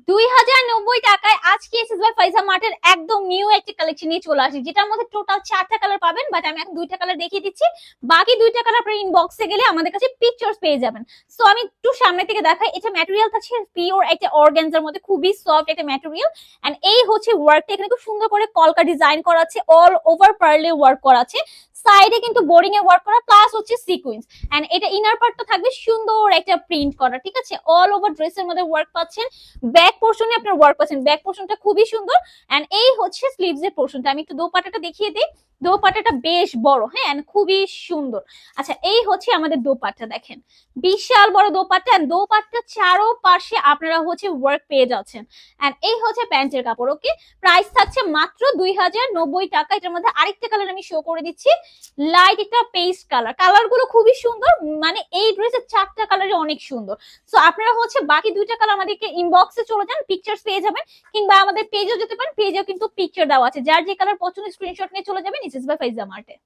2090 টাকায় আজকে SS by ফাইজা মার্টের একদম নিউ একটা কালেকশন নিয়ে চলে আসি, যেটার মধ্যে টোটাল 4টা কালার পাবেন, বাট আমি এখন 2টা কালার দেখিয়ে দিচ্ছি। বাকি 2টা কালার আপনার ইনবক্সে গেলে আমাদের কাছে পিকচার্স পেয়ে যাবেন। সো আমি একটু সামনে থেকে দেখাই। এটা ম্যাটেরিয়াল থাকছে পিওর একটা অর্গানজার মধ্যে, খুবই সফট একটা ম্যাটেরিয়াল। এন্ড এই হচ্ছে ওয়ার্কটা, এখানে খুব সুন্দর করে কলকা ডিজাইন করা আছে, অল ওভার পার্লে ওয়ার্ক করা আছে, সাইডে কিন্তু বোরিং এ ওয়ার্ক করা, প্লাস হচ্ছে সিকোয়েন্স। এন্ড এটা ইনার পার্টটা থাকবে সুন্দর একটা প্রিন্ট করা, ঠিক আছে? অল ওভার ড্রেসের মধ্যে ওয়ার্ক পাচ্ছেন। ব্যাক পোর্শনে আপনার ওয়ার্ক পাচ্ছেন, ব্যাক পোর্শনটা খুবই সুন্দর। এন্ড এই হচ্ছে স্লিভস এর পোর্শনটা, আমি একটু দোপাট্টাটা দেখিয়ে দিই। দোপাট্টাটা বেশ বড়, হ্যাঁ, এন্ড খুবই সুন্দর। আচ্ছা, এই হচ্ছে আমাদের দোপাট্টা, দেখেন বিশাল বড় দোপাট্টা। এন্ড দোপাট্টা চারো পাশে আপনারা হচ্ছে ওয়ার্ক পেয়ে যাচ্ছেন। এন্ড এই হচ্ছে প্যান্টের কাপড়। ওকে, প্রাইস থাকছে মাত্র 2090 টাকা। এটার মধ্যে আরেকটা কালার আমি শো করে দিচ্ছি, লাইট একটা পেস্ট কালার। কালার গুলো খুবই সুন্দর, মানে এই ড্রেসের 4টা কালারই অনেক সুন্দর। সো আপনারা হচ্ছে বাকি 2টা কালার আমাদেরকে ইনবক্সে চলে যান, পিকচার্স পেয়ে যাবেন, কিংবা আমাদের পেজেও যেতে পারেন, পেজেও কিন্তু পিকচার দেওয়া আছে। যার যে কালার পছন্দ স্ক্রিনশট নিয়ে চলে যাবেন এসএস বাই ফাইজা মার্টে।